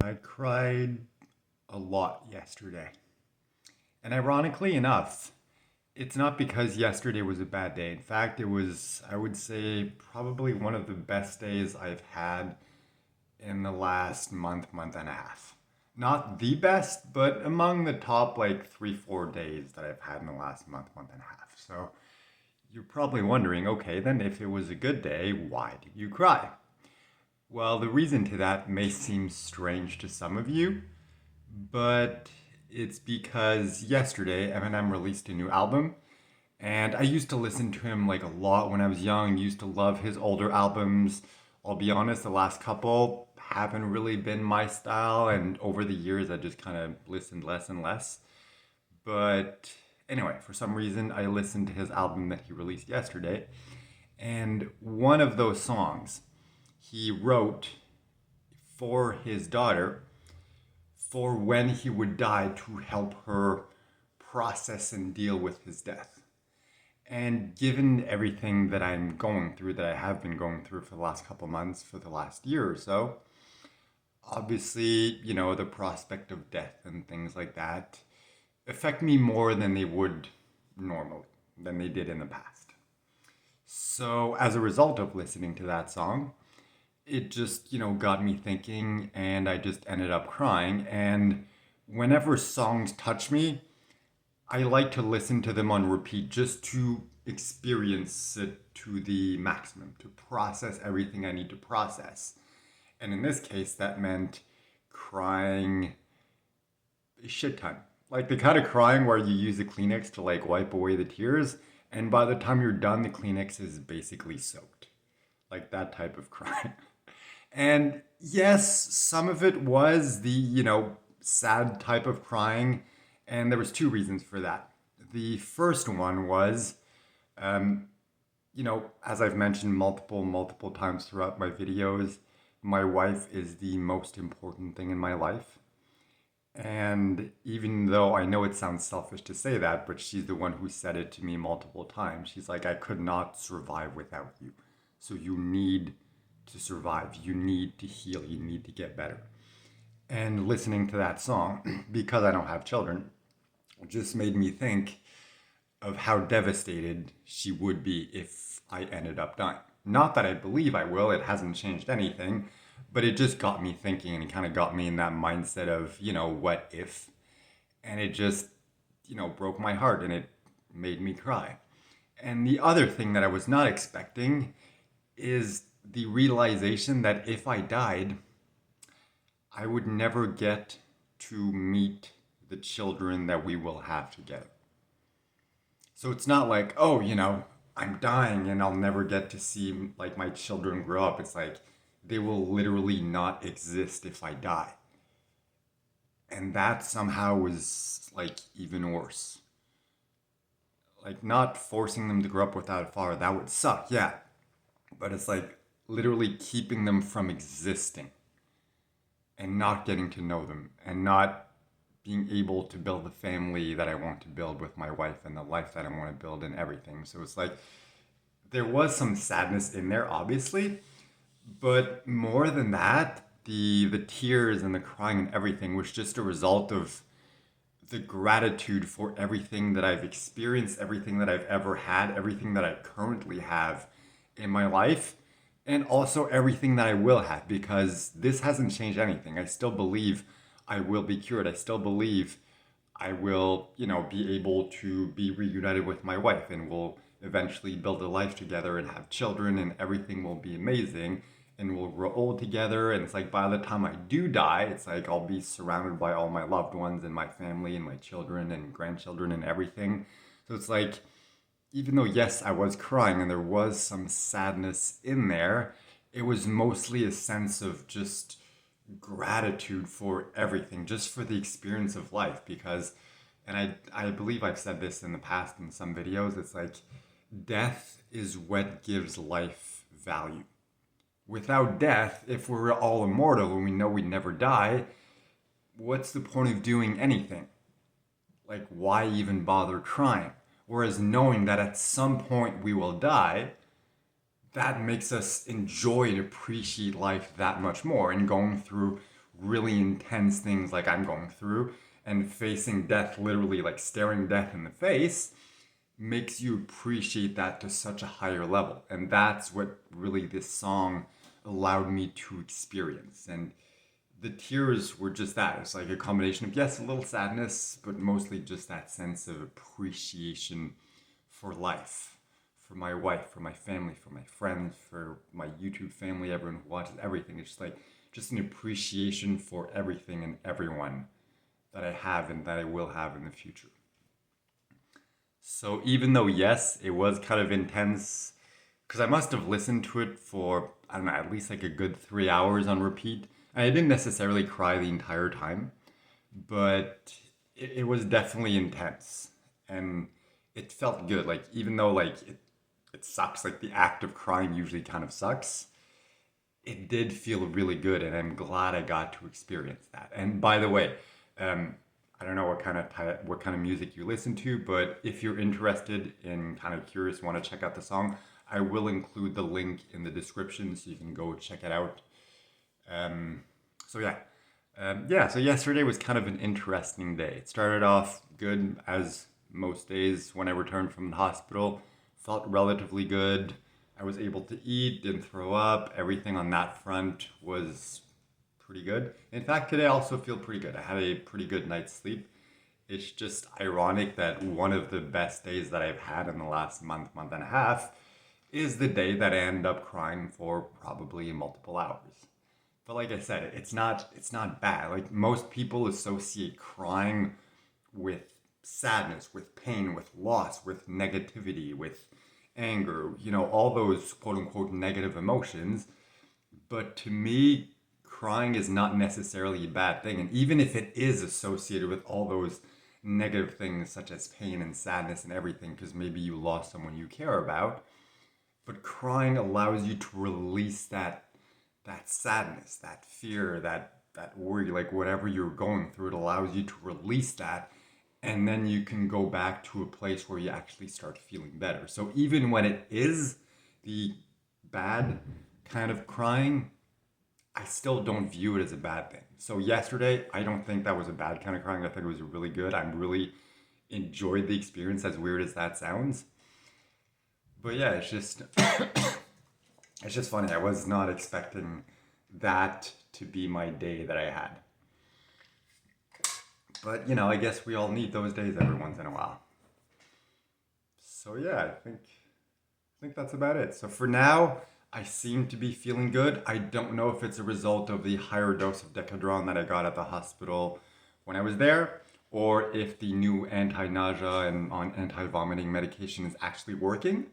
I cried a lot yesterday. And ironically enough, it's not because yesterday was a bad day. In fact, it was, I would say, probably one of the best days I've had in the last month and a half. Not the best, but among the top like 3, 4 days that I've had in the last month and a half. So you're probably wondering, okay, then if it was a good day, why did you cry? Well, the reason to that may seem strange to some of you, but it's because yesterday Eminem released a new album, and I used to listen to him like a lot when I was young, used to love his older albums. I'll be honest, the last couple haven't really been my style, and over the years I just kind of listened less and less. But anyway, for some reason I listened to his album that he released yesterday, and one of those songs he wrote for his daughter for when he would die to help her process and deal with his death. And given everything that I'm going through, that I have been going through for the last couple months, for the last year or so, obviously, the prospect of death and things like that affect me more than they would normally, than they did in the past. So, as a result of listening to that song, it just, got me thinking, and I just ended up crying. And whenever songs touch me, I like to listen to them on repeat just to experience it to the maximum, to process everything I need to process. And in this case, that meant crying a shit ton. Like the kind of crying where you use a Kleenex to like wipe away the tears, and by the time you're done, the Kleenex is basically soaked. Like that type of crying. And yes, some of it was the, sad type of crying, and there was two reasons for that. The first one was, um, as I've mentioned multiple times throughout my videos, my wife is the most important thing in my life. And even though I know it sounds selfish to say that, but she's the one who said it to me multiple times. She's like, I could not survive without you. So you need to survive. You need to heal. You need to get better. And listening to that song, because I don't have children, just made me think of how devastated she would be if I ended up dying. Not that I believe I will, it hasn't changed anything, but it just got me thinking and kind of got me in that mindset of, what if? And it just, broke my heart and it made me cry. And the other thing that I was not expecting is the realization that if I died, I would never get to meet the children that we will have together. So it's not like, oh, I'm dying and I'll never get to see like my children grow up. It's like they will literally not exist if I die. And that somehow was like even worse. Like not forcing them to grow up without a father, that would suck, yeah. But it's like literally keeping them from existing and not getting to know them and not being able to build the family that I want to build with my wife and the life that I want to build and everything. So it's like there was some sadness in there, obviously, but more than that, the tears and the crying and everything was just a result of the gratitude for everything that I've experienced, everything that I've ever had, everything that I currently have in my life, and also everything that I will have, because this hasn't changed anything. I still believe I will be cured. I still believe I will, be able to be reunited with my wife and we'll eventually build a life together and have children and everything will be amazing and we'll grow old together. And it's like by the time I do die, it's like I'll be surrounded by all my loved ones and my family and my children and grandchildren and everything. So it's like, even though, yes, I was crying and there was some sadness in there, it was mostly a sense of just gratitude for everything, just for the experience of life. Because, and I believe I've said this in the past in some videos, it's like death is what gives life value. Without death, if we're all immortal and we know we never die, what's the point of doing anything? Like, why even bother trying? Whereas knowing that at some point we will die, that makes us enjoy and appreciate life that much more. And going through really intense things like I'm going through and facing death, literally like staring death in the face, makes you appreciate that to such a higher level. And that's what really this song allowed me to experience. And the tears were just that. It's like a combination of, yes, a little sadness, but mostly just that sense of appreciation for life, for my wife, for my family, for my friends, for my YouTube family, everyone who watches everything. It's just like, just an appreciation for everything and everyone that I have and that I will have in the future. So even though, yes, it was kind of intense, because I must have listened to it for, I don't know, at least like a good 3 hours on repeat. And I didn't necessarily cry the entire time, but it was definitely intense. And it felt good. Like, even though, like, it sucks, like, the act of crying usually kind of sucks, it did feel really good. And I'm glad I got to experience that. And by the way, um, I don't know what kind of music you listen to, but if you're interested and kind of curious, want to check out the song, I will include the link in the description so you can go check it out. Um, so yeah, yeah. So yesterday was kind of an interesting day. It started off good as most days when I returned from the hospital. Felt relatively good. I was able to eat, didn't throw up. Everything on that front was pretty good. In fact, today I also feel pretty good. I had a pretty good night's sleep. It's just ironic that one of the best days that I've had in the last month and a half is the day that I end up crying for probably multiple hours. But like I said, it's not bad. Like, most people associate crying with sadness, with pain, with loss, with negativity, with anger, all those quote unquote negative emotions. But to me, crying is not necessarily a bad thing. And even if it is associated with all those negative things such as pain and sadness and everything, because maybe you lost someone you care about, but crying allows you to release that sadness, that fear, that worry, like whatever you're going through, it allows you to release that, and then you can go back to a place where you actually start feeling better. So even when it is the bad kind of crying, I still don't view it as a bad thing. So yesterday, I don't think that was a bad kind of crying. I think it was really good. I'm really enjoyed the experience, as weird as that sounds. But yeah, it's just funny. I was not expecting that to be my day that I had. But I guess we all need those days every once in a while. So yeah, I think that's about it. So for now, I seem to be feeling good. I don't know if it's a result of the higher dose of Decadron that I got at the hospital when I was there, or if the new anti-nausea and on anti-vomiting medication is actually working.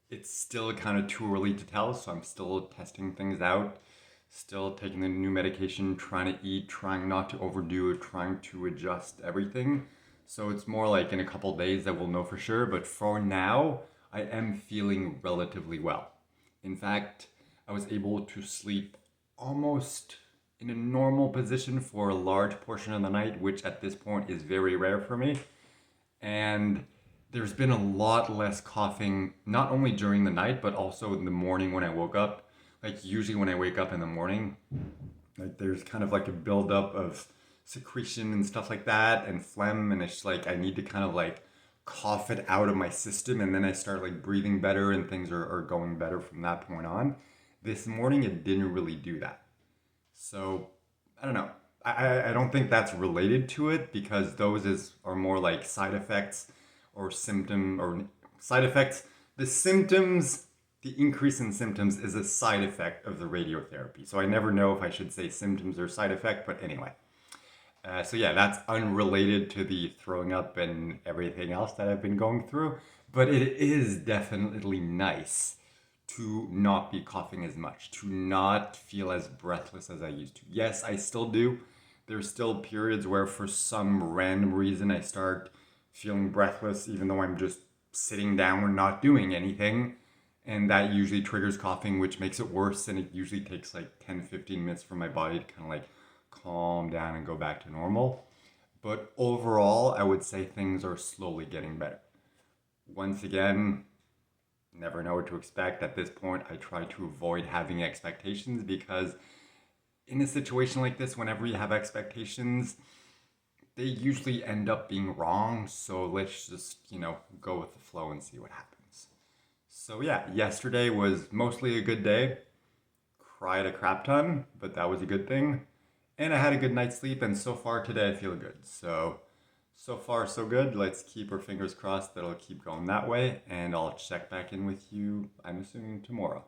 It's still kind of too early to tell, so I'm still testing things out, still taking the new medication, trying to eat, trying not to overdo it, trying to adjust everything. So it's more like in a couple days that we'll know for sure, but for now, I am feeling relatively well. In fact, I was able to sleep almost in a normal position for a large portion of the night, which at this point is very rare for me. And there's been a lot less coughing, not only during the night, but also in the morning when I woke up. Like, usually when I wake up in the morning, like, there's kind of like a buildup of secretion and stuff like that and phlegm, and it's like I need to kind of like cough it out of my system, and then I start like breathing better and things are going better from that point on. This morning it didn't really do that. So I don't know. I don't think that's related to it, because are more like side effects or symptom or side effects. The symptoms, the increase in symptoms is a side effect of the radiotherapy. So I never know if I should say symptoms or side effect, but anyway. So yeah, that's unrelated to the throwing up and everything else that I've been going through. But it is definitely nice to not be coughing as much, to not feel as breathless as I used to. Yes, I still do. There's still periods where for some random reason I start feeling breathless, even though I'm just sitting down and not doing anything. And that usually triggers coughing, which makes it worse. And it usually takes like 10-15 minutes for my body to kind of like calm down and go back to normal. But overall, I would say things are slowly getting better. Once again, never know what to expect. At this point, I try to avoid having expectations, because in a situation like this, whenever you have expectations, they usually end up being wrong. So let's just, go with the flow and see what happens. So yeah, yesterday was mostly a good day. Cried a crap ton, but that was a good thing. And I had a good night's sleep, and so far today I feel good. So far so good. Let's keep our fingers crossed that it'll keep going that way, and I'll check back in with you, I'm assuming, tomorrow.